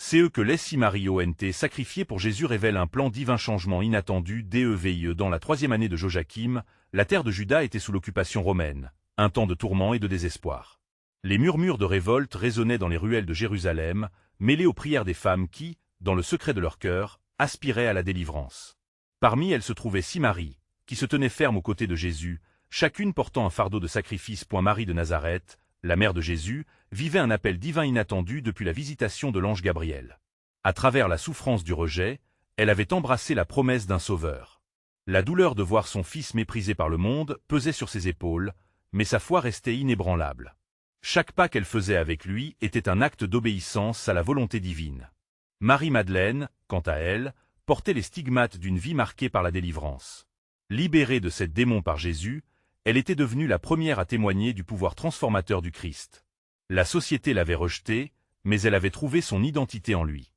C'est eux que laisse Marie ont sacrifié pour Jésus révèle un plan divin changement inattendu DEVIE. Dans la 3e année de Joachim, la terre de Juda était sous l'occupation romaine, un temps de tourment et de désespoir. Les murmures de révolte résonnaient dans les ruelles de Jérusalem, mêlés aux prières des femmes qui, dans le secret de leur cœur, aspiraient à la délivrance. Parmi elles se trouvait Marie, qui se tenait ferme aux côtés de Jésus, chacune portant un fardeau de sacrifice. Marie de Nazareth, la mère de Jésus, vivait un appel divin inattendu depuis la visitation de l'ange Gabriel. À travers la souffrance du rejet, elle avait embrassé la promesse d'un sauveur. La douleur de voir son fils méprisé par le monde pesait sur ses épaules, mais sa foi restait inébranlable. Chaque pas qu'elle faisait avec lui était un acte d'obéissance à la volonté divine. Marie-Madeleine, quant à elle, portait les stigmates d'une vie marquée par la délivrance. Libérée de cette démon par Jésus, elle était devenue la première à témoigner du pouvoir transformateur du Christ. La société l'avait rejetée, mais elle avait trouvé son identité en lui.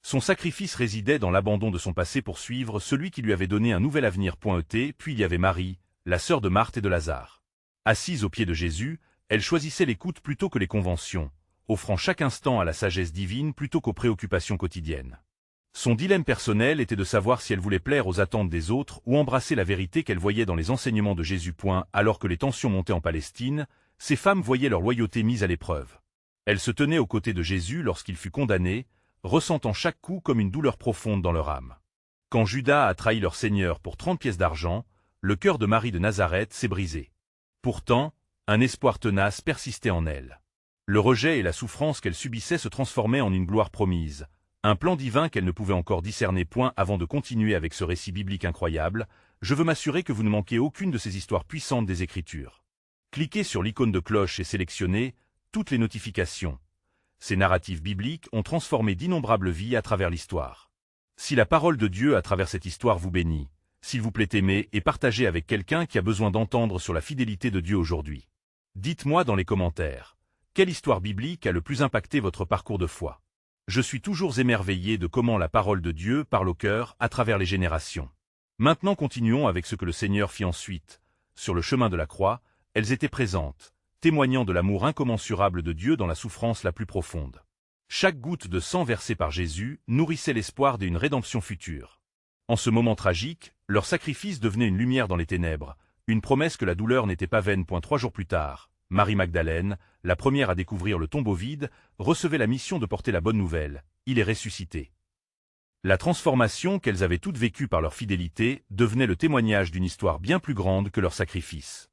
Son sacrifice résidait dans l'abandon de son passé pour suivre celui qui lui avait donné un nouvel avenir. Puis il y avait Marie, la sœur de Marthe et de Lazare. Assise aux pieds de Jésus, elle choisissait l'écoute plutôt que les conventions, offrant chaque instant à la sagesse divine plutôt qu'aux préoccupations quotidiennes. Son dilemme personnel était de savoir si elle voulait plaire aux attentes des autres ou embrasser la vérité qu'elle voyait dans les enseignements de Jésus. Alors que les tensions montaient en Palestine, ces femmes voyaient leur loyauté mise à l'épreuve. Elles se tenaient aux côtés de Jésus lorsqu'il fut condamné, ressentant chaque coup comme une douleur profonde dans leur âme. Quand Judas a trahi leur Seigneur pour 30 pièces d'argent, le cœur de Marie de Nazareth s'est brisé. Pourtant, un espoir tenace persistait en elle. Le rejet et la souffrance qu'elle subissait se transformaient en une gloire promise, un plan divin qu'elle ne pouvait encore discerner. Avant de continuer avec ce récit biblique incroyable, je veux m'assurer que vous ne manquez aucune de ces histoires puissantes des Écritures. Cliquez sur l'icône de cloche et sélectionnez toutes les notifications. Ces narratifs bibliques ont transformé d'innombrables vies à travers l'histoire. Si la parole de Dieu à travers cette histoire vous bénit, s'il vous plaît aimez et partagez avec quelqu'un qui a besoin d'entendre sur la fidélité de Dieu aujourd'hui. Dites-moi dans les commentaires, quelle histoire biblique a le plus impacté votre parcours de foi? Je suis toujours émerveillé de comment la parole de Dieu parle au cœur à travers les générations. Maintenant continuons avec ce que le Seigneur fit ensuite. Sur le chemin de la croix, elles étaient présentes, témoignant de l'amour incommensurable de Dieu dans la souffrance la plus profonde. Chaque goutte de sang versée par Jésus nourrissait l'espoir d'une rédemption future. En ce moment tragique, leur sacrifice devenait une lumière dans les ténèbres, une promesse que la douleur n'était pas vaine. 3 jours plus tard, Marie-Magdalène, la première à découvrir le tombeau vide, recevait la mission de porter la bonne nouvelle, il est ressuscité. La transformation qu'elles avaient toutes vécue par leur fidélité devenait le témoignage d'une histoire bien plus grande que leur sacrifice.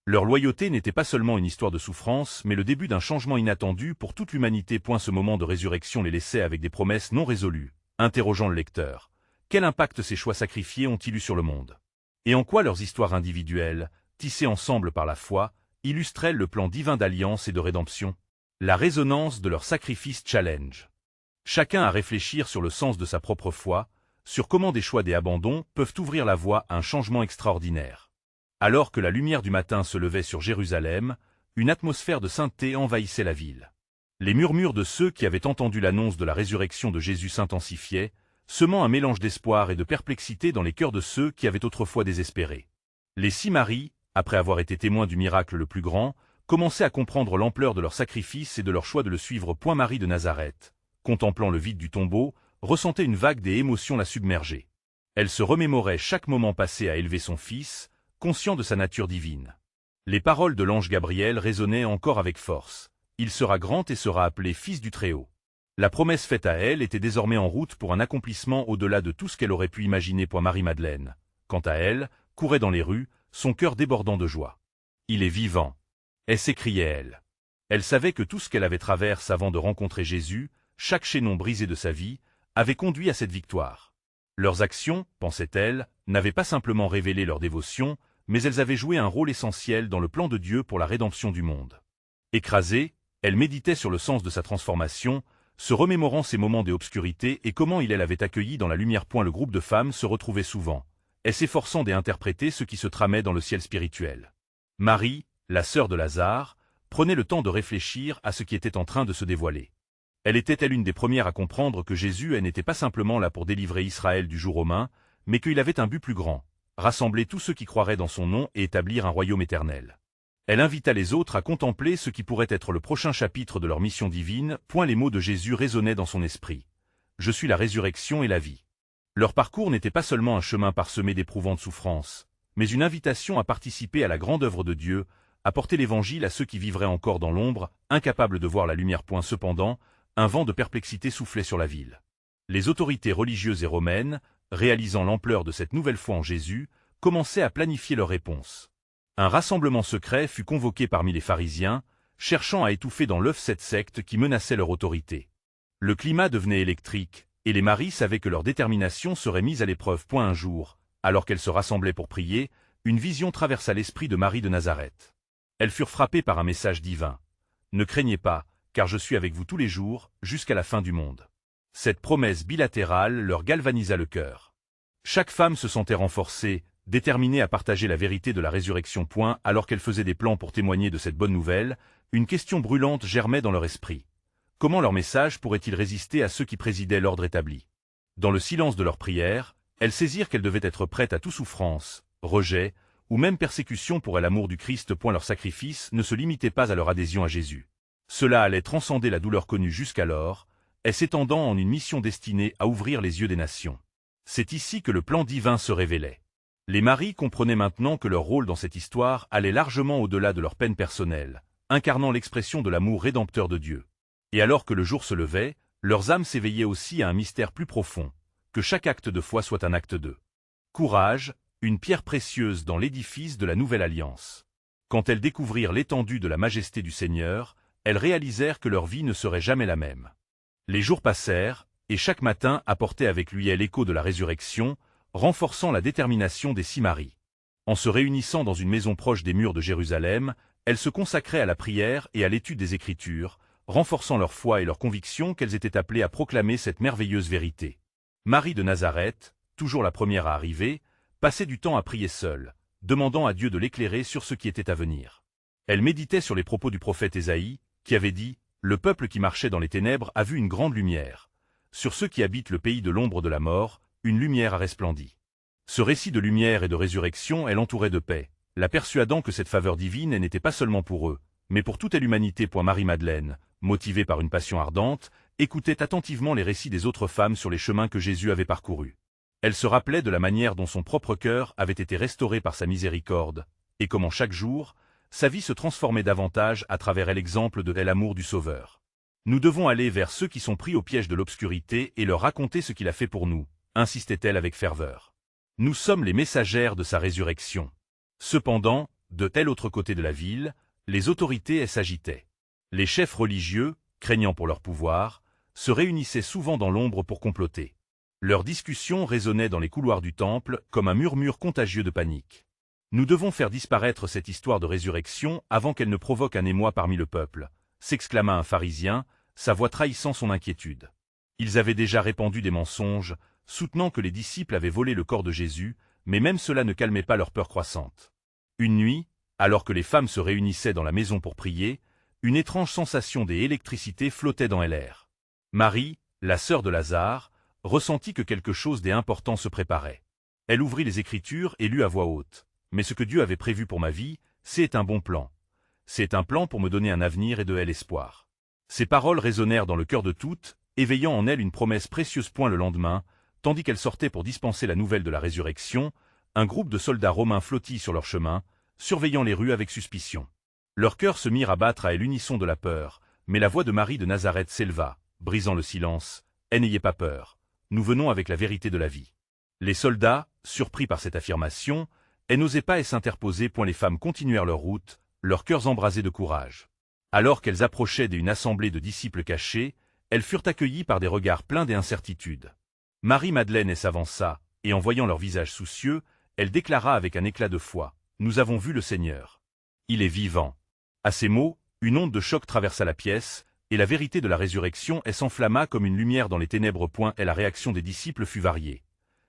Leur loyauté n'était pas seulement une histoire de souffrance, mais le début d'un changement inattendu pour toute l'humanité. Ce moment de résurrection les laissait avec des promesses non résolues, interrogeant le lecteur. Quel impact ces choix sacrifiés ont-ils eu sur le monde? Et en quoi leurs histoires individuelles, tissées ensemble par la foi, illustraient le plan divin d'alliance et de rédemption? La résonance de leur sacrifice challenge. Chacun à réfléchir sur le sens de sa propre foi, sur comment des choix des abandons peuvent ouvrir la voie à un changement extraordinaire. Alors que la lumière du matin se levait sur Jérusalem, une atmosphère de sainteté envahissait la ville. Les murmures de ceux qui avaient entendu l'annonce de la résurrection de Jésus s'intensifiaient, semant un mélange d'espoir et de perplexité dans les cœurs de ceux qui avaient autrefois désespéré. Les 6 maris, après avoir été témoins du miracle le plus grand, commençaient à comprendre l'ampleur de leur sacrifice et de leur choix de le suivre. Marie de Nazareth, contemplant le vide du tombeau, ressentait une vague des émotions la submerger. Elle se remémorait chaque moment passé à élever son fils, conscient de sa nature divine. Les paroles de l'ange Gabriel résonnaient encore avec force. Il sera grand et sera appelé fils du Très-Haut. La promesse faite à elle était désormais en route pour un accomplissement au-delà de tout ce qu'elle aurait pu imaginer. Marie-Madeleine, quant à elle, courait dans les rues, son cœur débordant de joie. Il est vivant. S'écriait-elle. Elle savait que tout ce qu'elle avait traversé avant de rencontrer Jésus, chaque chaînon brisé de sa vie, avait conduit à cette victoire. Leurs actions, pensait-elle, n'avaient pas simplement révélé leur dévotion, mais elles avaient joué un rôle essentiel dans le plan de Dieu pour la rédemption du monde. Écrasée, elle méditait sur le sens de sa transformation, se remémorant ses moments d'obscurité et comment elle avait accueilli dans la lumière. Le groupe de femmes se retrouvait souvent, s'efforçant d'interpréter ce qui se tramait dans le ciel spirituel. Marie, la sœur de Lazare, prenait le temps de réfléchir à ce qui était en train de se dévoiler. Elle était une des premières à comprendre que Jésus n'était pas simplement là pour délivrer Israël du joug romain, mais qu'il avait un but plus grand, rassembler tous ceux qui croiraient dans son nom et établir un royaume éternel. Elle invita les autres à contempler ce qui pourrait être le prochain chapitre de leur mission divine. Les mots de Jésus résonnaient dans son esprit. Je suis la résurrection et la vie. Leur parcours n'était pas seulement un chemin parsemé d'éprouvantes souffrances, mais une invitation à participer à la grande œuvre de Dieu, à porter l'Évangile à ceux qui vivraient encore dans l'ombre, incapables de voir la lumière. Cependant, un vent de perplexité soufflait sur la ville. Les autorités religieuses et romaines, réalisant l'ampleur de cette nouvelle foi en Jésus, commençaient à planifier leur réponse. Un rassemblement secret fut convoqué parmi les pharisiens, cherchant à étouffer dans l'œuf cette secte qui menaçait leur autorité. Le climat devenait électrique, et les maris savaient que leur détermination serait mise à l'épreuve. Un jour, alors qu'elles se rassemblaient pour prier, une vision traversa l'esprit de Marie de Nazareth. Elles furent frappées par un message divin. « Ne craignez pas, car je suis avec vous tous les jours, jusqu'à la fin du monde. » Cette promesse bilatérale leur galvanisa le cœur. Chaque femme se sentait renforcée, déterminée à partager la vérité de la résurrection. Alors qu'elles faisaient des plans pour témoigner de cette bonne nouvelle, une question brûlante germait dans leur esprit. Comment leur message pourrait-il résister à ceux qui présidaient l'ordre établi? Dans le silence de leur prière, elles saisirent qu'elles devaient être prêtes à toute souffrance, rejet, ou même persécution pour l'amour du Christ. Leur sacrifice ne se limitait pas à leur adhésion à Jésus. Cela allait transcender la douleur connue jusqu'alors, et s'étendant en une mission destinée à ouvrir les yeux des nations. C'est ici que le plan divin se révélait. Les maris comprenaient maintenant que leur rôle dans cette histoire allait largement au-delà de leur peine personnelle, incarnant l'expression de l'amour rédempteur de Dieu. Et alors que le jour se levait, leurs âmes s'éveillaient aussi à un mystère plus profond, que chaque acte de foi soit un acte de courage, une pierre précieuse dans l'édifice de la nouvelle alliance. Quand elles découvrirent l'étendue de la majesté du Seigneur, elles réalisèrent que leur vie ne serait jamais la même. Les jours passèrent, et chaque matin apportait avec lui l'écho de la résurrection, renforçant la détermination des 6 maris. En se réunissant dans une maison proche des murs de Jérusalem, elles se consacraient à la prière et à l'étude des Écritures, renforçant leur foi et leur conviction qu'elles étaient appelées à proclamer cette merveilleuse vérité. Marie de Nazareth, toujours la première à arriver, passait du temps à prier seule, demandant à Dieu de l'éclairer sur ce qui était à venir. Elle méditait sur les propos du prophète Ésaïe, qui avait dit « Le peuple qui marchait dans les ténèbres a vu une grande lumière. Sur ceux qui habitent le pays de l'ombre de la mort, une lumière a resplendi. » Ce récit de lumière et de résurrection elle entourait de paix, la persuadant que cette faveur divine n'était pas seulement pour eux, mais pour toute l'humanité. Marie-Madeleine, motivée par une passion ardente, écoutait attentivement les récits des autres femmes sur les chemins que Jésus avait parcourus. Elle se rappelait de la manière dont son propre cœur avait été restauré par sa miséricorde, et comment chaque jour, sa vie se transformait davantage à travers l'exemple de l'amour du Sauveur. Nous devons aller vers ceux qui sont pris au piège de l'obscurité et leur raconter ce qu'il a fait pour nous, insistait-elle avec ferveur. Nous sommes les messagères de sa résurrection. Cependant, de tel autre côté de la ville, les autorités s'agitaient. Les chefs religieux, craignant pour leur pouvoir, se réunissaient souvent dans l'ombre pour comploter. Leurs discussions résonnaient dans les couloirs du temple comme un murmure contagieux de panique. Nous devons faire disparaître cette histoire de résurrection avant qu'elle ne provoque un émoi parmi le peuple, s'exclama un pharisien, sa voix trahissant son inquiétude. Ils avaient déjà répandu des mensonges, soutenant que les disciples avaient volé le corps de Jésus, mais même cela ne calmait pas leur peur croissante. Une nuit, alors que les femmes se réunissaient dans la maison pour prier, une étrange sensation d'électricité flottait dans l'air. Marie, la sœur de Lazare, ressentit que quelque chose d'important se préparait. Elle ouvrit les Écritures et lut à voix haute. « Mais ce que Dieu avait prévu pour ma vie, c'est un bon plan. C'est un plan pour me donner un avenir et de l'espoir. » Ces paroles résonnèrent dans le cœur de toutes, éveillant en elle une promesse précieuse. Le lendemain, tandis qu'elle sortait pour dispenser la nouvelle de la résurrection, un groupe de soldats romains flottit sur leur chemin, surveillant les rues avec suspicion. Leurs cœurs se mirent à battre à l'unisson de la peur, mais la voix de Marie de Nazareth s'éleva, brisant le silence. « N'ayez pas peur, nous venons avec la vérité de la vie. » Les soldats, surpris par cette affirmation, n'osaient pas s'interposer. Les femmes continuèrent leur route, leurs cœurs embrasés de courage. Alors qu'elles approchaient d'une assemblée de disciples cachés, elles furent accueillies par des regards pleins d'incertitude. Marie-Madeleine s'avança, et en voyant leur visage soucieux, elle déclara avec un éclat de foi, « Nous avons vu le Seigneur. Il est vivant. » À ces mots, une onde de choc traversa la pièce, et la vérité de la résurrection s'enflamma comme une lumière dans les ténèbres. Et la réaction des disciples fut variée.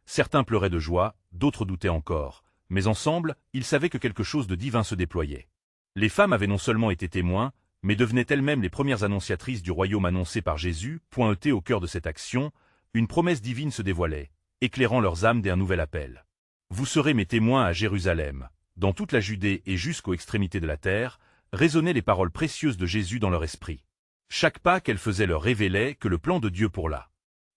Certains pleuraient de joie, d'autres doutaient encore, mais ensemble, ils savaient que quelque chose de divin se déployait. Les femmes avaient non seulement été témoins, mais devenaient elles-mêmes les premières annonciatrices du royaume annoncé par Jésus. Au cœur de cette action, une promesse divine se dévoilait, éclairant leurs âmes d'un nouvel appel. « Vous serez mes témoins à Jérusalem, dans toute la Judée et jusqu'aux extrémités de la terre », résonnaient les paroles précieuses de Jésus dans leur esprit. Chaque pas qu'elle faisait leur révélait que le plan de Dieu pour la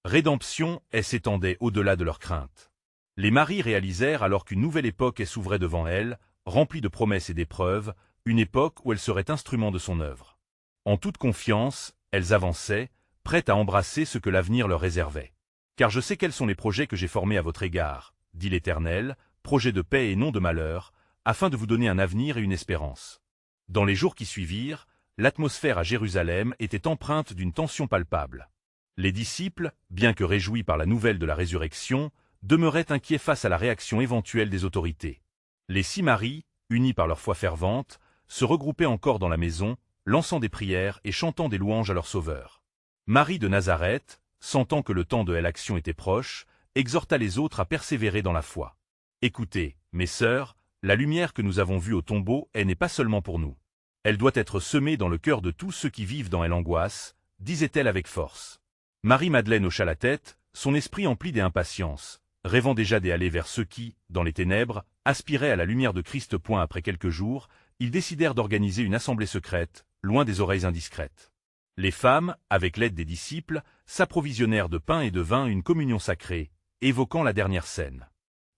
Rédemption s'étendait au-delà de leurs craintes. Les maris réalisèrent alors qu'une nouvelle époque s'ouvrait devant elles, remplie de promesses et d'épreuves, une époque où elles seraient instruments de son œuvre. En toute confiance, elles avançaient, prêtes à embrasser ce que l'avenir leur réservait. « Car je sais quels sont les projets que j'ai formés à votre égard, dit l'Éternel, projets de paix et non de malheur, afin de vous donner un avenir et une espérance. » Dans les jours qui suivirent, l'atmosphère à Jérusalem était empreinte d'une tension palpable. Les disciples, bien que réjouis par la nouvelle de la résurrection, demeuraient inquiets face à la réaction éventuelle des autorités. Les 6 maris, unis par leur foi fervente, se regroupaient encore dans la maison, lançant des prières et chantant des louanges à leur Sauveur. Marie de Nazareth, sentant que le temps de l'action était proche, exhorta les autres à persévérer dans la foi. « Écoutez, mes sœurs, la lumière que nous avons vue au tombeau, elle n'est pas seulement pour nous. Elle doit être semée dans le cœur de tous ceux qui vivent dans l'angoisse, disait-elle avec force. Marie-Madeleine hocha la tête, son esprit empli d'impatience, rêvant déjà d'aller vers ceux qui, dans les ténèbres, aspiraient à la lumière de Christ. Après quelques jours, ils décidèrent d'organiser une assemblée secrète, loin des oreilles indiscrètes. Les femmes, avec l'aide des disciples, s'approvisionnèrent de pain et de vin, une communion sacrée, évoquant la dernière scène.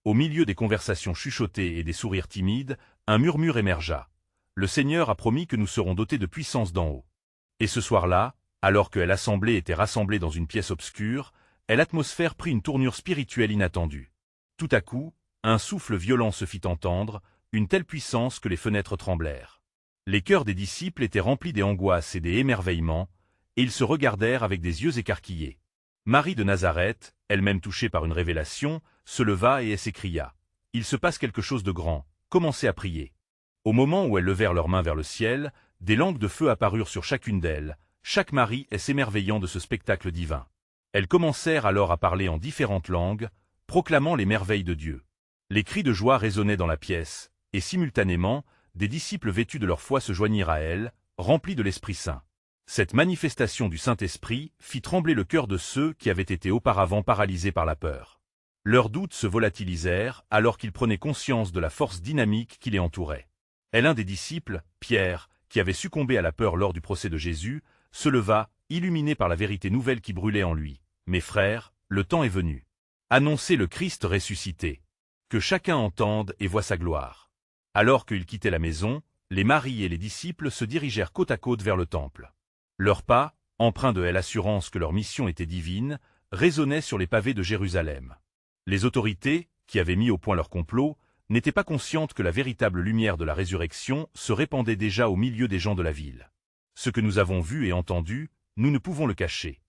Au milieu des conversations chuchotées et des sourires timides, un murmure émergea. « Le Seigneur a promis que nous serons dotés de puissance d'en haut. » Et ce soir-là, alors que l'assemblée était rassemblée dans une pièce obscure, l'atmosphère prit une tournure spirituelle inattendue. Tout à coup, un souffle violent se fit entendre, une telle puissance que les fenêtres tremblèrent. Les cœurs des disciples étaient remplis des angoisses et des émerveillements, et ils se regardèrent avec des yeux écarquillés. Marie de Nazareth, elle-même touchée par une révélation, se leva et s'écria « Il se passe quelque chose de grand, commencez à prier. » Au moment où elles levèrent leurs mains vers le ciel, des langues de feu apparurent sur chacune d'elles, chaque mari s'émerveillant de ce spectacle divin. Elles commencèrent alors à parler en différentes langues, proclamant les merveilles de Dieu. Les cris de joie résonnaient dans la pièce, et simultanément, des disciples vêtus de leur foi se joignirent à elles, remplis de l'Esprit Saint. Cette manifestation du Saint-Esprit fit trembler le cœur de ceux qui avaient été auparavant paralysés par la peur. Leurs doutes se volatilisèrent alors qu'ils prenaient conscience de la force dynamique qui les entourait. Et l'un des disciples, Pierre, qui avait succombé à la peur lors du procès de Jésus, se leva, illuminé par la vérité nouvelle qui brûlait en lui. « Mes frères, le temps est venu. Annoncez le Christ ressuscité. Que chacun entende et voie sa gloire. » Alors qu'ils quittaient la maison, les maris et les disciples se dirigèrent côte à côte vers le temple. Leurs pas, empreints de l'assurance que leur mission était divine, résonnaient sur les pavés de Jérusalem. Les autorités, qui avaient mis au point leur complot, n'étaient pas conscientes que la véritable lumière de la résurrection se répandait déjà au milieu des gens de la ville. « Ce que nous avons vu et entendu, nous ne pouvons le cacher. »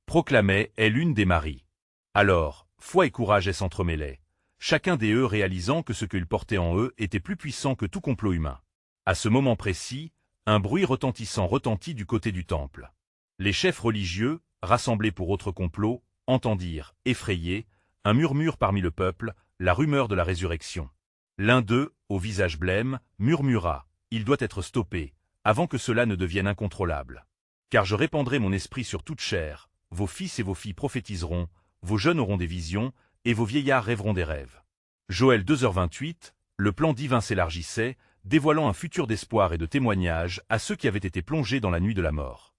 proclamait l'une des maris. Alors, foi et courage s'entremêlaient, chacun d'eux réalisant que ce qu'ils portaient en eux était plus puissant que tout complot humain. À ce moment précis, un bruit retentissant retentit du côté du temple. Les chefs religieux, rassemblés pour autre complot, entendirent, effrayés, un murmure parmi le peuple, la rumeur de la résurrection. L'un d'eux, au visage blême, murmura « Il doit être stoppé, avant que cela ne devienne incontrôlable. Car je répandrai mon esprit sur toute chair, vos fils et vos filles prophétiseront, vos jeunes auront des visions, et vos vieillards rêveront des rêves. » Joël 2h28, le plan divin s'élargissait, dévoilant un futur d'espoir et de témoignage à ceux qui avaient été plongés dans la nuit de la mort.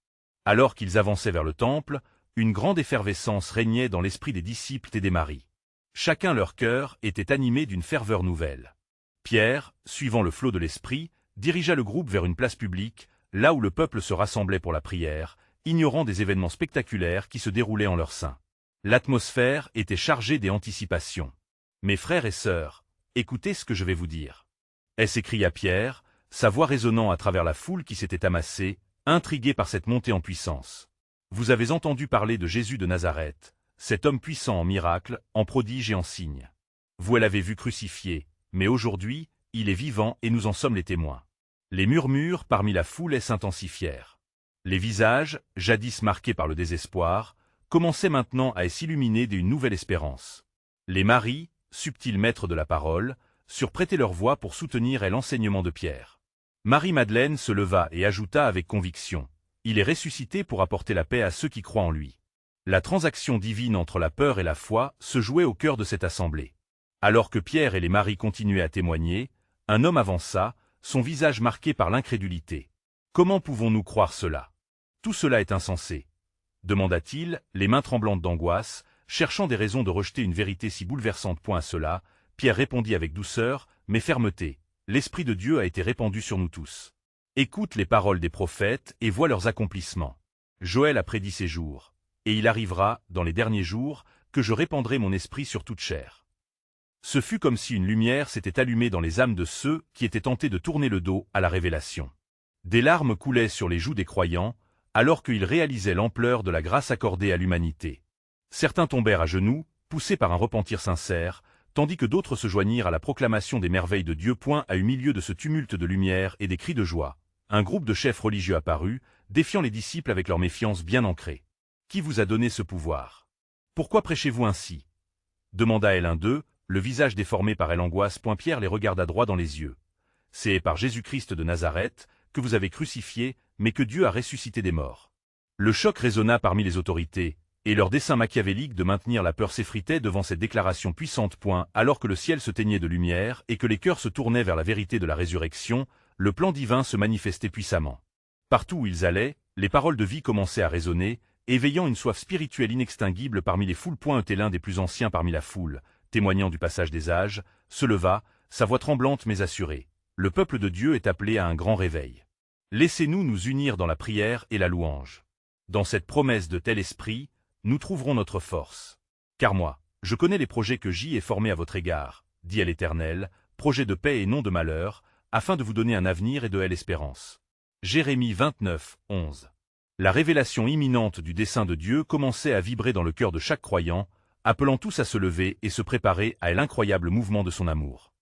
Alors qu'ils avançaient vers le temple, une grande effervescence régnait dans l'esprit des disciples et des maris. Chacun leur cœur était animé d'une ferveur nouvelle. Pierre, suivant le flot de l'esprit, dirigea le groupe vers une place publique, là où le peuple se rassemblait pour la prière, ignorant des événements spectaculaires qui se déroulaient en leur sein. L'atmosphère était chargée des anticipations. « Mes frères et sœurs, écoutez ce que je vais vous dire. » s'écria Pierre, sa voix résonnant à travers la foule qui s'était amassée, intriguée par cette montée en puissance. « Vous avez entendu parler de Jésus de Nazareth, cet homme puissant en miracles, en prodiges et en signes. Vous l'avez vu crucifié, mais aujourd'hui, il est vivant et nous en sommes les témoins. » Les murmures parmi la foule s'intensifièrent. Les visages, jadis marqués par le désespoir, commençaient maintenant à s'illuminer d'une nouvelle espérance. Les maris, subtils maîtres de la parole, surent prêter leur voix pour soutenir l'enseignement de Pierre. Marie-Madeleine se leva et ajouta avec conviction « Il est ressuscité pour apporter la paix à ceux qui croient en lui. » La transaction divine entre la peur et la foi se jouait au cœur de cette assemblée. Alors que Pierre et les maris continuaient à témoigner, un homme avança, son visage marqué par l'incrédulité. « Comment pouvons-nous croire cela? Tout cela est insensé. » demanda-t-il, les mains tremblantes d'angoisse, cherchant des raisons de rejeter une vérité si bouleversante. À cela, Pierre répondit avec douceur, mais fermeté. L'Esprit de Dieu a été répandu sur nous tous. Écoute les paroles des prophètes et vois leurs accomplissements. Joël a prédit ces jours. Et il arrivera, dans les derniers jours, que je répandrai mon esprit sur toute chair. Ce fut comme si une lumière s'était allumée dans les âmes de ceux qui étaient tentés de tourner le dos à la révélation. Des larmes coulaient sur les joues des croyants, alors qu'ils réalisaient l'ampleur de la grâce accordée à l'humanité. Certains tombèrent à genoux, poussés par un repentir sincère, tandis que d'autres se joignirent à la proclamation des merveilles de Dieu. À au milieu de ce tumulte de lumière et des cris de joie, un groupe de chefs religieux apparut, défiant les disciples avec leur méfiance bien ancrée. « Qui vous a donné ce pouvoir? Pourquoi prêchez-vous ainsi ?» demanda l'un d'eux, le visage déformé par l'angoisse. Pierre les regarda droit dans les yeux. « C'est par Jésus-Christ de Nazareth, que vous avez crucifié, mais que Dieu a ressuscité des morts. » Le choc résonna parmi les autorités, et leur dessein machiavélique de maintenir la peur s'effritait devant cette déclaration puissante. Alors que le ciel se teignait de lumière et que les cœurs se tournaient vers la vérité de la résurrection, le plan divin se manifestait puissamment. Partout où ils allaient, les paroles de vie commençaient à résonner, éveillant une soif spirituelle inextinguible parmi les foules. L'un des plus anciens parmi la foule, témoignant du passage des âges, se leva, sa voix tremblante mais assurée. « Le peuple de Dieu est appelé à un grand réveil. Laissez-nous nous unir dans la prière et la louange. Dans cette promesse de tel esprit, nous trouverons notre force. Car moi, je connais les projets que j'y ai formés à votre égard, dit l'Éternel, projets de paix et non de malheur, afin de vous donner un avenir et de l'espérance. » Jérémie 29, 11. La révélation imminente du dessein de Dieu commençait à vibrer dans le cœur de chaque croyant, appelant tous à se lever et se préparer à l'incroyable mouvement de son amour.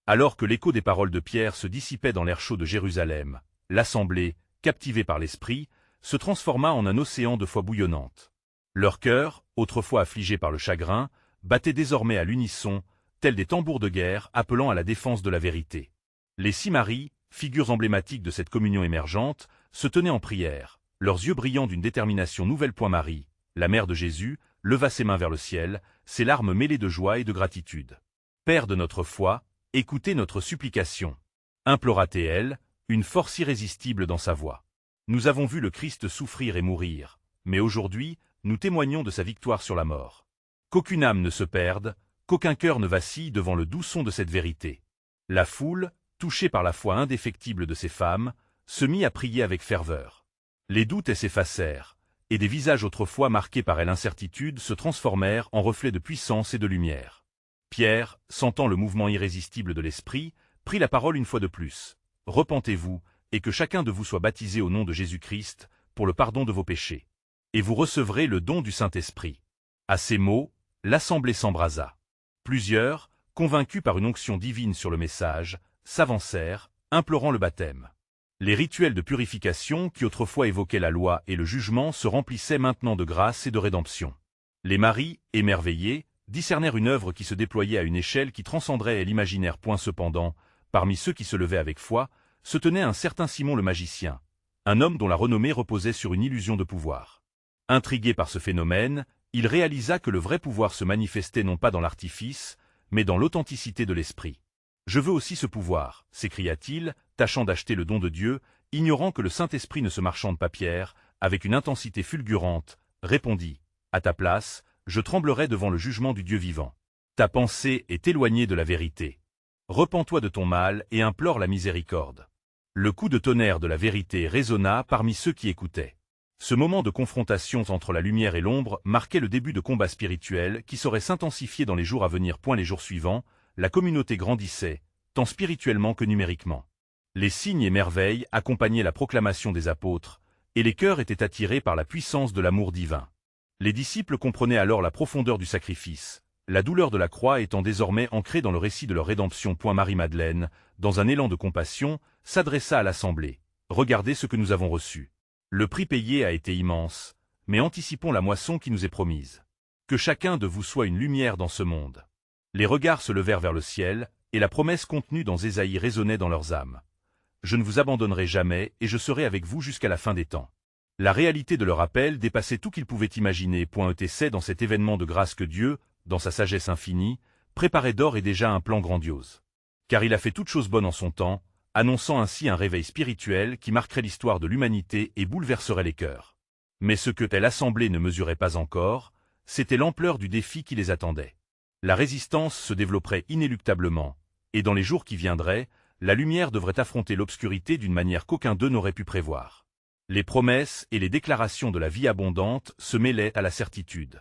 Alors que l'écho des paroles de Pierre se dissipait dans l'air chaud de Jérusalem, l'assemblée, captivée par l'Esprit, se transforma en un océan de foi bouillonnante. Leur cœur, autrefois affligé par le chagrin, battait désormais à l'unisson, tels des tambours de guerre appelant à la défense de la vérité. Les 6 Maries, figures emblématiques de cette communion émergente, se tenaient en prière, leurs yeux brillants d'une détermination nouvelle. Marie, la mère de Jésus, leva ses mains vers le ciel, ses larmes mêlées de joie et de gratitude. « Père de notre foi, écoutez notre supplication. » implora-t-elle, une force irrésistible dans sa voix. Nous avons vu le Christ souffrir et mourir, mais aujourd'hui, nous témoignons de sa victoire sur la mort. Qu'aucune âme ne se perde, qu'aucun cœur ne vacille devant le doux son de cette vérité. La foule, touchée par la foi indéfectible de ces femmes, se mit à prier avec ferveur. Les doutes s'effacèrent, et des visages autrefois marqués par l'incertitude se transformèrent en reflets de puissance et de lumière. Pierre, sentant le mouvement irrésistible de l'Esprit, prit la parole une fois de plus. « Repentez-vous, et que chacun de vous soit baptisé au nom de Jésus-Christ, pour le pardon de vos péchés. Et vous recevrez le don du Saint-Esprit. » À ces mots, l'assemblée s'embrasa. Plusieurs, convaincus par une onction divine sur le message, s'avancèrent, implorant le baptême. Les rituels de purification qui autrefois évoquaient la loi et le jugement se remplissaient maintenant de grâce et de rédemption. Les maris, émerveillés, discernèrent une œuvre qui se déployait à une échelle qui transcenderait l'imaginaire. Cependant, parmi ceux qui se levaient avec foi, se tenait un certain Simon le magicien, un homme dont la renommée reposait sur une illusion de pouvoir. Intrigué par ce phénomène, il réalisa que le vrai pouvoir se manifestait non pas dans l'artifice, mais dans l'authenticité de l'esprit. « Je veux aussi ce pouvoir », s'écria-t-il, tâchant d'acheter le don de Dieu, ignorant que le Saint-Esprit ne se marchande pas. Pierre, avec une intensité fulgurante, répondit « À ta place, je tremblerais devant le jugement du Dieu vivant. Ta pensée est éloignée de la vérité. Repens-toi de ton mal et implore la miséricorde. » Le coup de tonnerre de la vérité résonna parmi ceux qui écoutaient. Ce moment de confrontation entre la lumière et l'ombre marquait le début de combats spirituels qui sauraient s'intensifier dans les jours à venir. Les jours suivants, la communauté grandissait, tant spirituellement que numériquement. Les signes et merveilles accompagnaient la proclamation des apôtres, et les cœurs étaient attirés par la puissance de l'amour divin. Les disciples comprenaient alors la profondeur du sacrifice, la douleur de la croix étant désormais ancrée dans le récit de leur rédemption. Marie-Madeleine, dans un élan de compassion, s'adressa à l'assemblée. « Regardez ce que nous avons reçu. Le prix payé a été immense, mais anticipons la moisson qui nous est promise. Que chacun de vous soit une lumière dans ce monde. » Les regards se levèrent vers le ciel, et la promesse contenue dans Ésaïe résonnait dans leurs âmes. « Je ne vous abandonnerai jamais, et je serai avec vous jusqu'à la fin des temps. » La réalité de leur appel dépassait tout qu'ils pouvaient imaginer. ETC dans cet événement de grâce que Dieu, dans sa sagesse infinie, préparait d'ores et déjà un plan grandiose. Car il a fait toute chose bonne en son temps, annonçant ainsi un réveil spirituel qui marquerait l'histoire de l'humanité et bouleverserait les cœurs. Mais ce que l'Assemblée ne mesurait pas encore, c'était l'ampleur du défi qui les attendait. La résistance se développerait inéluctablement, et dans les jours qui viendraient, la lumière devrait affronter l'obscurité d'une manière qu'aucun d'eux n'aurait pu prévoir. Les promesses et les déclarations de la vie abondante se mêlaient à la certitude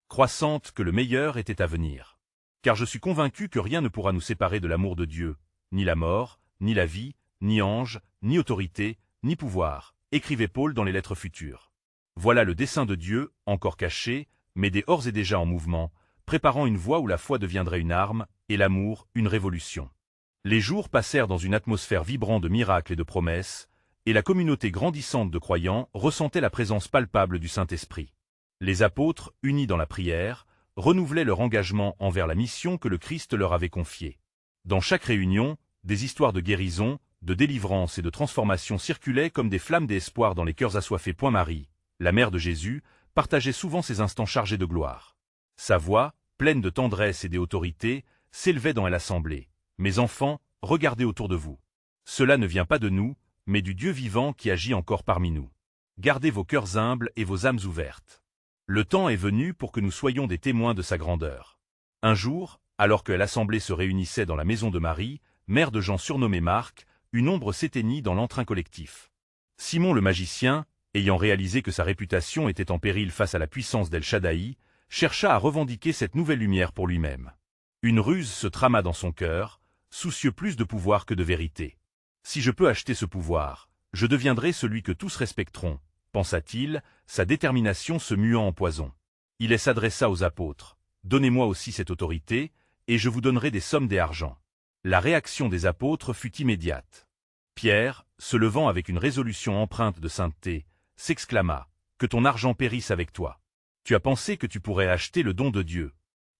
croissante que le meilleur était à venir. Car je suis convaincu que rien ne pourra nous séparer de l'amour de Dieu, ni la mort, ni la vie, ni ange, ni autorité, ni pouvoir, écrivait Paul dans les lettres futures. Voilà le dessein de Dieu, encore caché, mais d'ores et déjà en mouvement, préparant une voie où la foi deviendrait une arme, et l'amour, une révolution. Les jours passèrent dans une atmosphère vibrante de miracles et de promesses, et la communauté grandissante de croyants ressentait la présence palpable du Saint-Esprit. Les apôtres, unis dans la prière, renouvelaient leur engagement envers la mission que le Christ leur avait confiée. Dans chaque réunion, des histoires de guérison, de délivrance et de transformation circulaient comme des flammes d'espoir dans les cœurs assoiffés. Marie, la mère de Jésus, partageait souvent ces instants chargés de gloire. Sa voix, pleine de tendresse et d'autorité, s'élevait dans l'assemblée. « Mes enfants, regardez autour de vous. Cela ne vient pas de nous, mais du Dieu vivant qui agit encore parmi nous. Gardez vos cœurs humbles et vos âmes ouvertes. Le temps est venu pour que nous soyons des témoins de sa grandeur. » Un jour, alors que l'assemblée se réunissait dans la maison de Marie, mère de Jean surnommé Marc, une ombre s'éteignit dans l'entrain collectif. Simon le magicien, ayant réalisé que sa réputation était en péril face à la puissance d'El Shaddai, chercha à revendiquer cette nouvelle lumière pour lui-même. Une ruse se trama dans son cœur, soucieux plus de pouvoir que de vérité. « Si je peux acheter ce pouvoir, je deviendrai celui que tous respecteront, » pensa-t-il, sa détermination se muant en poison. Il s'adressa aux apôtres. « Donnez-moi aussi cette autorité, et je vous donnerai des sommes d'argent. » La réaction des apôtres fut immédiate. Pierre, se levant avec une résolution empreinte de sainteté, s'exclama « Que ton argent périsse avec toi. Tu as pensé que tu pourrais acheter le don de Dieu.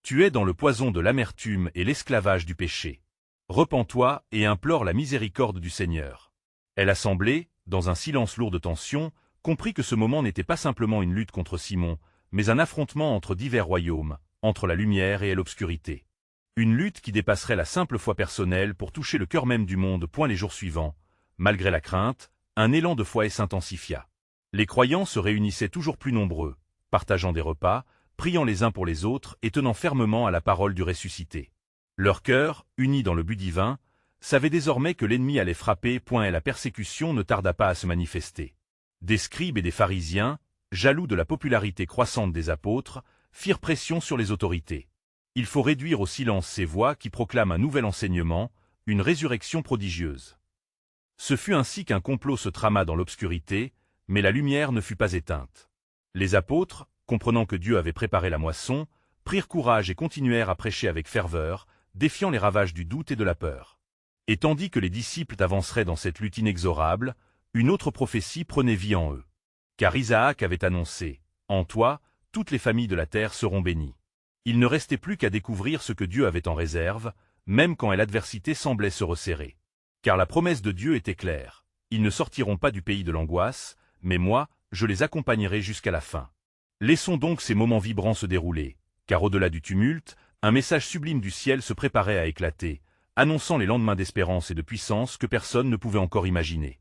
Tu es dans le poison de l'amertume et l'esclavage du péché. Repens-toi et implore la miséricorde du Seigneur. » L'assemblée, dans un silence lourd de tension, comprit que ce moment n'était pas simplement une lutte contre Simon, mais un affrontement entre divers royaumes, entre la lumière et l'obscurité. Une lutte qui dépasserait la simple foi personnelle pour toucher le cœur même du monde. Les jours suivants, malgré la crainte, un élan de foi s'intensifia. Les croyants se réunissaient toujours plus nombreux, partageant des repas, priant les uns pour les autres et tenant fermement à la parole du ressuscité. Leur cœur, unis dans le but divin, savait désormais que l'ennemi allait frapper. Et la persécution ne tarda pas à se manifester. Des scribes et des pharisiens, jaloux de la popularité croissante des apôtres, firent pression sur les autorités. Il faut réduire au silence ces voix qui proclament un nouvel enseignement, une résurrection prodigieuse. Ce fut ainsi qu'un complot se trama dans l'obscurité, mais la lumière ne fut pas éteinte. Les apôtres, comprenant que Dieu avait préparé la moisson, prirent courage et continuèrent à prêcher avec ferveur, défiant les ravages du doute et de la peur. Et tandis que les disciples avanceraient dans cette lutte inexorable, une autre prophétie prenait vie en eux. Car Isaac avait annoncé « En toi, toutes les familles de la terre seront bénies. » Il ne restait plus qu'à découvrir ce que Dieu avait en réserve, même quand l'adversité semblait se resserrer. Car la promesse de Dieu était claire. Ils ne sortiront pas du pays de l'angoisse, mais moi, je les accompagnerai jusqu'à la fin. Laissons donc ces moments vibrants se dérouler, car au-delà du tumulte, un message sublime du ciel se préparait à éclater, annonçant les lendemains d'espérance et de puissance que personne ne pouvait encore imaginer.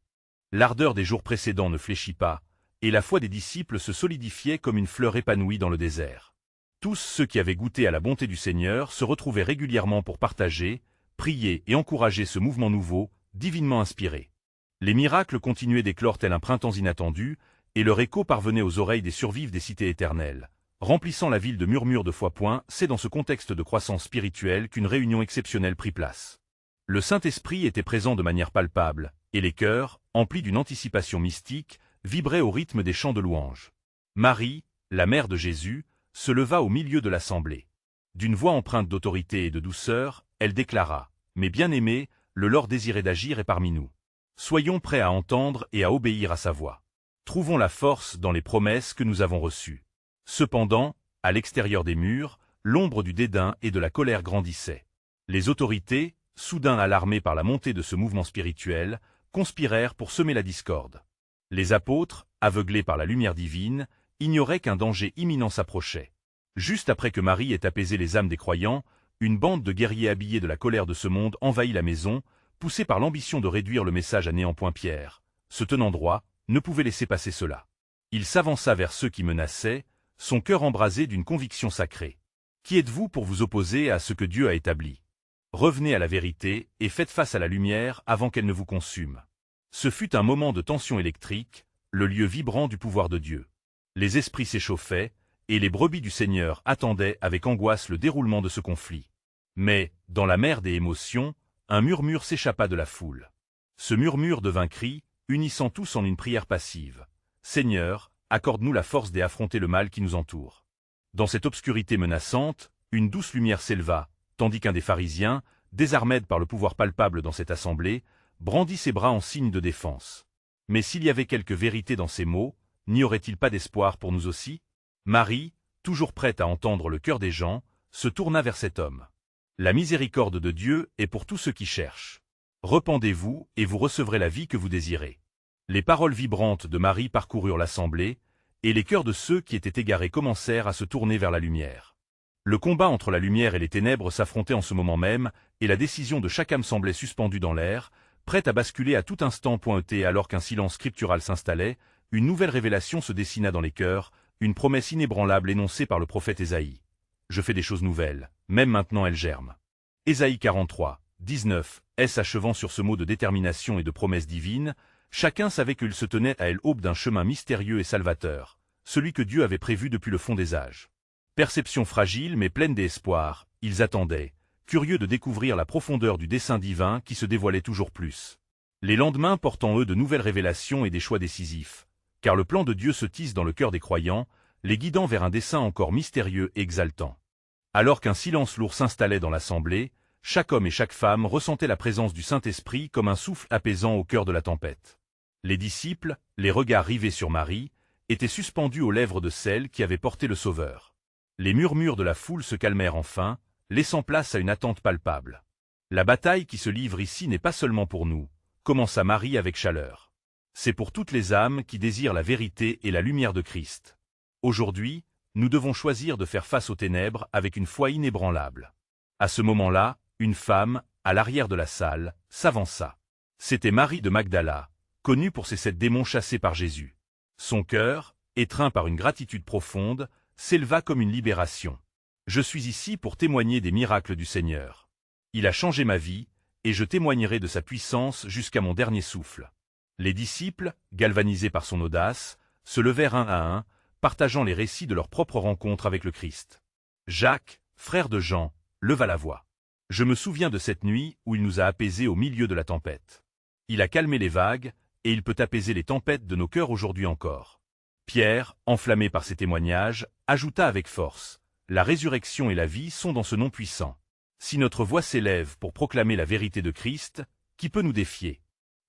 L'ardeur des jours précédents ne fléchit pas, et la foi des disciples se solidifiait comme une fleur épanouie dans le désert. Tous ceux qui avaient goûté à la bonté du Seigneur se retrouvaient régulièrement pour partager, prier et encourager ce mouvement nouveau, divinement inspiré. Les miracles continuaient d'éclore tel un printemps inattendu, et leur écho parvenait aux oreilles des survives des cités éternelles, remplissant la ville de murmures de foi. C'est dans ce contexte de croissance spirituelle qu'une réunion exceptionnelle prit place. Le Saint-Esprit était présent de manière palpable, et les cœurs, emplis d'une anticipation mystique, vibraient au rythme des chants de louange. Marie, la mère de Jésus, se leva au milieu de l'assemblée. D'une voix empreinte d'autorité et de douceur, elle déclara « Mes bien-aimés, le Lord désirait d'agir est parmi nous. Soyons prêts à entendre et à obéir à sa voix. Trouvons la force dans les promesses que nous avons reçues. » Cependant, à l'extérieur des murs, l'ombre du dédain et de la colère grandissait. Les autorités, soudain alarmées par la montée de ce mouvement spirituel, conspirèrent pour semer la discorde. Les apôtres, aveuglés par la lumière divine, ignoraient qu'un danger imminent s'approchait. Juste après que Marie ait apaisé les âmes des croyants, une bande de guerriers habillés de la colère de ce monde envahit la maison, poussée par l'ambition de réduire le message à néant. Pierre, se tenant droit, ne pouvait laisser passer cela. Il s'avança vers ceux qui menaçaient, son cœur embrasé d'une conviction sacrée. Qui êtes-vous pour vous opposer à ce que Dieu a établi? Revenez à la vérité et faites face à la lumière avant qu'elle ne vous consume. Ce fut un moment de tension électrique, le lieu vibrant du pouvoir de Dieu. Les esprits s'échauffaient, et les brebis du Seigneur attendaient avec angoisse le déroulement de ce conflit. Mais, dans la mer des émotions, un murmure s'échappa de la foule. Ce murmure devint cri, unissant tous en une prière passive. « Seigneur, accorde-nous la force d'affronter le mal qui nous entoure. » Dans cette obscurité menaçante, une douce lumière s'éleva, tandis qu'un des pharisiens, désarmé par le pouvoir palpable dans cette assemblée, brandit ses bras en signe de défense. Mais s'il y avait quelque vérité dans ces mots, n'y aurait-il pas d'espoir pour nous aussi? Marie, toujours prête à entendre le cœur des gens, se tourna vers cet homme. La miséricorde de Dieu est pour tous ceux qui cherchent. Repentez-vous et vous recevrez la vie que vous désirez. Les paroles vibrantes de Marie parcoururent l'assemblée, et les cœurs de ceux qui étaient égarés commencèrent à se tourner vers la lumière. Le combat entre la lumière et les ténèbres s'affrontait en ce moment même, et la décision de chaque âme semblait suspendue dans l'air, prête à basculer à tout instant. Alors qu'un silence scriptural s'installait, une nouvelle révélation se dessina dans les cœurs, une promesse inébranlable énoncée par le prophète Ésaïe. « Je fais des choses nouvelles, même maintenant elles germent. » Ésaïe 43, 19. Achevant sur ce mot de détermination et de promesse divine, chacun savait qu'il se tenait à l'aube d'un chemin mystérieux et salvateur, celui que Dieu avait prévu depuis le fond des âges. Perception fragile mais pleine d'espoir, ils attendaient, curieux de découvrir la profondeur du dessein divin qui se dévoilait toujours plus. Les lendemains portant eux de nouvelles révélations et des choix décisifs, car le plan de Dieu se tisse dans le cœur des croyants, les guidant vers un dessein encore mystérieux et exaltant. Alors qu'un silence lourd s'installait dans l'assemblée, chaque homme et chaque femme ressentait la présence du Saint-Esprit comme un souffle apaisant au cœur de la tempête. Les disciples, les regards rivés sur Marie, étaient suspendus aux lèvres de celle qui avait porté le Sauveur. Les murmures de la foule se calmèrent enfin, laissant place à une attente palpable. La bataille qui se livre ici n'est pas seulement pour nous, commença Marie avec chaleur. C'est pour toutes les âmes qui désirent la vérité et la lumière de Christ. Aujourd'hui, nous devons choisir de faire face aux ténèbres avec une foi inébranlable. À ce moment-là, une femme, à l'arrière de la salle, s'avança. C'était Marie de Magdala, connue pour ses 7 démons chassés par Jésus. Son cœur, étreint par une gratitude profonde, s'éleva comme une libération. « Je suis ici pour témoigner des miracles du Seigneur. Il a changé ma vie, et je témoignerai de sa puissance jusqu'à mon dernier souffle. » Les disciples, galvanisés par son audace, se levèrent un à un, partageant les récits de leur propre rencontre avec le Christ. Jacques, frère de Jean, leva la voix. « Je me souviens de cette nuit où il nous a apaisés au milieu de la tempête. Il a calmé les vagues, et il peut apaiser les tempêtes de nos cœurs aujourd'hui encore. » Pierre, enflammé par ces témoignages, ajouta avec force. « La résurrection et la vie sont dans ce nom puissant. Si notre voix s'élève pour proclamer la vérité de Christ, qui peut nous défier ?»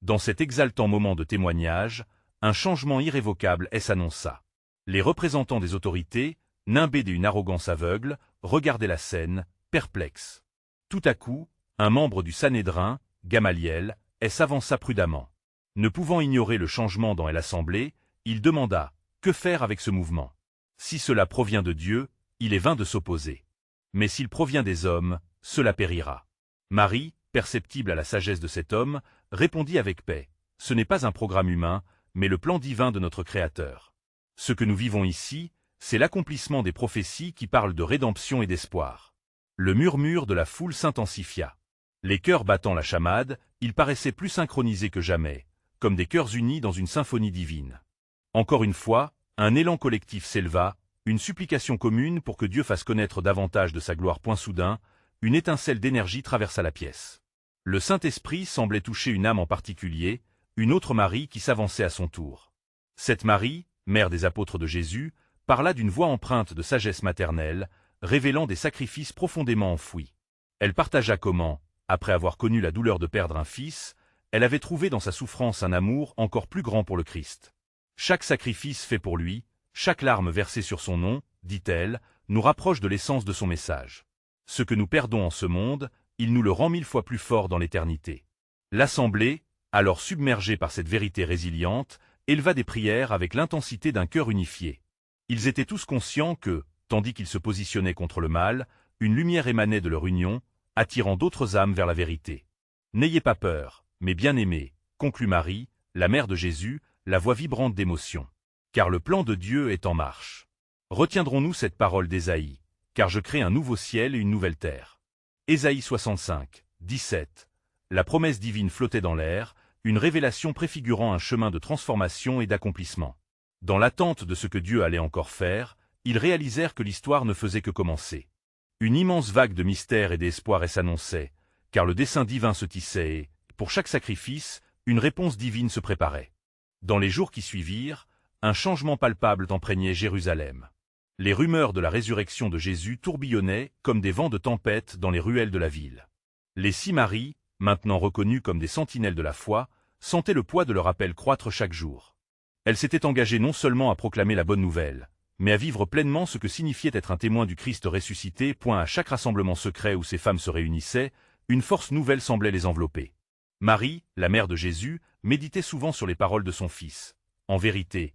Dans cet exaltant moment de témoignage, un changement irrévocable s'annonça. Les représentants des autorités, nimbés d'une arrogance aveugle, regardaient la scène, perplexes. Tout à coup, un membre du Sanhédrin, Gamaliel, s'avança prudemment. Ne pouvant ignorer le changement dans l'assemblée, il demanda « Que faire avec ce mouvement? Si cela provient de Dieu, il est vain de s'opposer. Mais s'il provient des hommes, cela périra. » Marie, perceptible à la sagesse de cet homme, répondit avec paix « Ce n'est pas un programme humain, mais le plan divin de notre Créateur. Ce que nous vivons ici, c'est l'accomplissement des prophéties qui parlent de rédemption et d'espoir. » Le murmure de la foule s'intensifia. Les cœurs battant la chamade, ils paraissaient plus synchronisés que jamais, comme des cœurs unis dans une symphonie divine. Encore une fois, un élan collectif s'éleva, une supplication commune pour que Dieu fasse connaître davantage de sa gloire. Soudain, une étincelle d'énergie traversa la pièce. Le Saint-Esprit semblait toucher une âme en particulier, une autre Marie qui s'avançait à son tour. Cette Marie, mère des apôtres de Jésus, parla d'une voix empreinte de sagesse maternelle, révélant des sacrifices profondément enfouis. Elle partagea comment, après avoir connu la douleur de perdre un fils, elle avait trouvé dans sa souffrance un amour encore plus grand pour le Christ. Chaque sacrifice fait pour lui, chaque larme versée sur son nom, dit-elle, nous rapproche de l'essence de son message. Ce que nous perdons en ce monde, il nous le rend 1000 fois plus fort dans l'éternité. L'Assemblée, alors submergée par cette vérité résiliente, éleva des prières avec l'intensité d'un cœur unifié. Ils étaient tous conscients que, tandis qu'ils se positionnaient contre le mal, une lumière émanait de leur union, attirant d'autres âmes vers la vérité. « N'ayez pas peur, mes bien-aimés, conclut Marie, la mère de Jésus, la voix vibrante d'émotion. car le plan de Dieu est en marche. Retiendrons-nous cette parole d'Ésaïe, car je crée un nouveau ciel et une nouvelle terre. Ésaïe 65, 17. La promesse divine flottait dans l'air, une révélation préfigurant un chemin de transformation et d'accomplissement. Dans l'attente de ce que Dieu allait encore faire, ils réalisèrent que l'histoire ne faisait que commencer. Une immense vague de mystère et d'espoir s'annonçait, car le dessein divin se tissait et, pour chaque sacrifice, une réponse divine se préparait. Dans les jours qui suivirent, un changement palpable imprégnait Jérusalem. Les rumeurs de la résurrection de Jésus tourbillonnaient comme des vents de tempête dans les ruelles de la ville. Les 6 Maries, maintenant reconnues comme des sentinelles de la foi, sentaient le poids de leur appel croître chaque jour. Elles s'étaient engagées non seulement à proclamer la bonne nouvelle, mais à vivre pleinement ce que signifiait être un témoin du Christ ressuscité. À chaque rassemblement secret où ces femmes se réunissaient, une force nouvelle semblait les envelopper. Marie, la mère de Jésus, méditait souvent sur les paroles de son Fils. En vérité,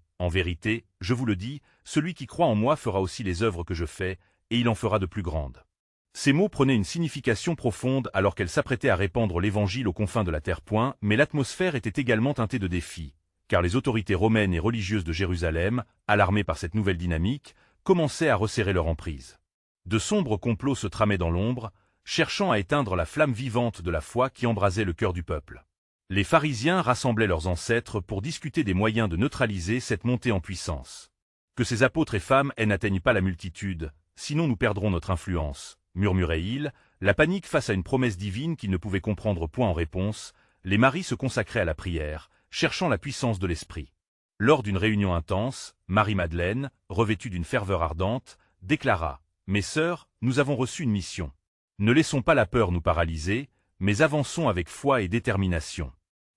je vous le dis, celui qui croit en moi fera aussi les œuvres que je fais, et il en fera de plus grandes. Ces mots prenaient une signification profonde alors qu'elle s'apprêtait à répandre l'Évangile aux confins de la terre. Mais l'atmosphère était également teintée de défis, car les autorités romaines et religieuses de Jérusalem, alarmées par cette nouvelle dynamique, commençaient à resserrer leur emprise. De sombres complots se tramaient dans l'ombre, cherchant à éteindre la flamme vivante de la foi qui embrasait le cœur du peuple. Les pharisiens rassemblaient leurs ancêtres pour discuter des moyens de neutraliser cette montée en puissance. Que ces apôtres et femmes n'atteignent pas la multitude, sinon nous perdrons notre influence, murmurait-il, la panique face à une promesse divine qu'ils ne pouvaient comprendre point. En réponse, les maris se consacraient à la prière, cherchant la puissance de l'esprit. Lors d'une réunion intense, Marie-Madeleine, revêtue d'une ferveur ardente, déclara « Mes sœurs, nous avons reçu une mission. Ne laissons pas la peur nous paralyser, mais avançons avec foi et détermination.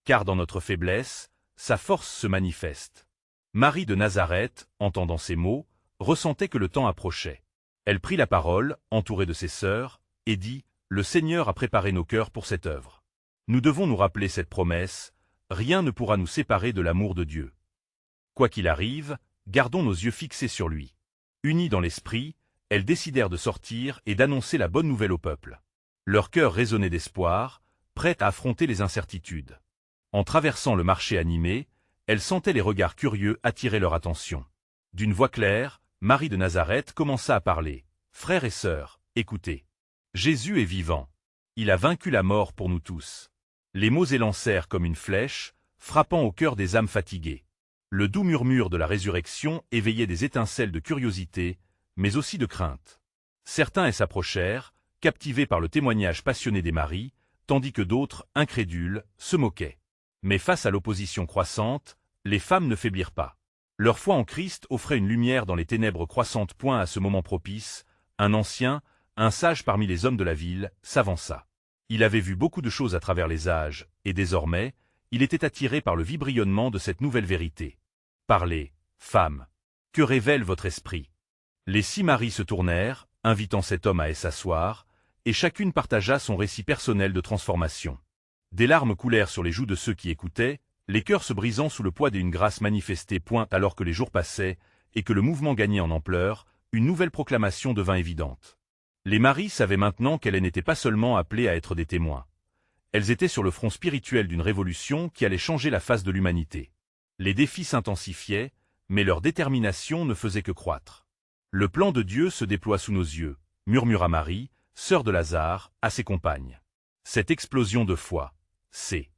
Car dans notre faiblesse, sa force se manifeste. » Marie de Nazareth, entendant ces mots, ressentait que le temps approchait. Elle prit la parole, entourée de ses sœurs, et dit « Le Seigneur a préparé nos cœurs pour cette œuvre. Nous devons nous rappeler cette promesse, rien ne pourra nous séparer de l'amour de Dieu. Quoi qu'il arrive, gardons nos yeux fixés sur lui. » Unies dans l'esprit, elles décidèrent de sortir et d'annoncer la bonne nouvelle au peuple. Leur cœur résonnait d'espoir, prêt à affronter les incertitudes. En traversant le marché animé, elles sentaient les regards curieux attirer leur attention. D'une voix claire, Marie de Nazareth commença à parler. « Frères et sœurs, écoutez. Jésus est vivant. Il a vaincu la mort pour nous tous. » Les mots élancèrent comme une flèche, frappant au cœur des âmes fatiguées. Le doux murmure de la résurrection éveillait des étincelles de curiosité, mais aussi de crainte. Certains s'approchèrent, captivés par le témoignage passionné des maris, tandis que d'autres, incrédules, se moquaient. Mais face à l'opposition croissante, les femmes ne faiblirent pas. Leur foi en Christ offrait une lumière dans les ténèbres croissantes. À ce moment propice, un ancien, un sage parmi les hommes de la ville, s'avança. Il avait vu beaucoup de choses à travers les âges, et désormais, il était attiré par le vibrionnement de cette nouvelle vérité. « Parlez, femmes. Que révèle votre esprit ?» Les 6 maris se tournèrent, invitant cet homme à s'asseoir, et chacune partagea son récit personnel de transformation. Des larmes coulèrent sur les joues de ceux qui écoutaient, les cœurs se brisant sous le poids d'une grâce manifestée. Alors que les jours passaient, et que le mouvement gagnait en ampleur, une nouvelle proclamation devint évidente. Les maris savaient maintenant qu'elles n'étaient pas seulement appelées à être des témoins. Elles étaient sur le front spirituel d'une révolution qui allait changer la face de l'humanité. Les défis s'intensifiaient, mais leur détermination ne faisait que croître. « Le plan de Dieu se déploie sous nos yeux », murmura Marie, sœur de Lazare, à ses compagnes. Cette explosion de foi, c'est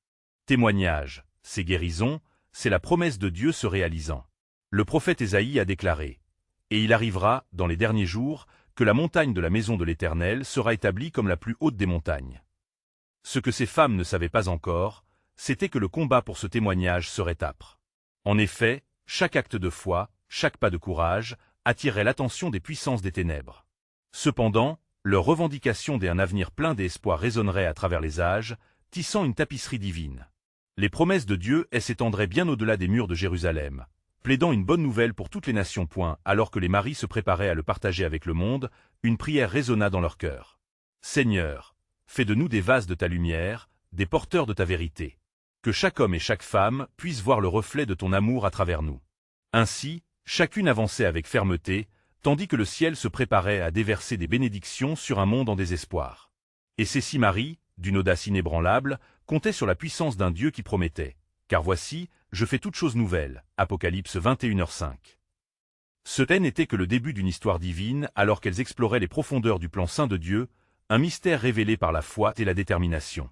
témoignage, c'est guérison, c'est la promesse de Dieu se réalisant. Le prophète Ésaïe a déclaré « Et il arrivera, dans les derniers jours, que la montagne de la maison de l'Éternel sera établie comme la plus haute des montagnes. » Ce que ces femmes ne savaient pas encore, c'était que le combat pour ce témoignage serait âpre. En effet, chaque acte de foi, chaque pas de courage, attirait l'attention des puissances des ténèbres. Cependant, leur revendication d'un avenir plein d'espoir résonnerait à travers les âges, tissant une tapisserie divine. Les promesses de Dieu s'étendraient bien au-delà des murs de Jérusalem, plaidant une bonne nouvelle pour toutes les nations. Alors que les maris se préparaient à le partager avec le monde, une prière résonna dans leur cœur. « Seigneur, fais de nous des vases de ta lumière, des porteurs de ta vérité. Que chaque homme et chaque femme puissent voir le reflet de ton amour à travers nous. » Ainsi, chacune avançait avec fermeté, tandis que le ciel se préparait à déverser des bénédictions sur un monde en désespoir. Et ces 6 maris, d'une audace inébranlable, comptaient sur la puissance d'un Dieu qui promettait « Car voici, je fais toute chose nouvelle. Apocalypse 21h5. Ce n'était que le début d'une histoire divine alors qu'elles exploraient les profondeurs du plan saint de Dieu, un mystère révélé par la foi et la détermination.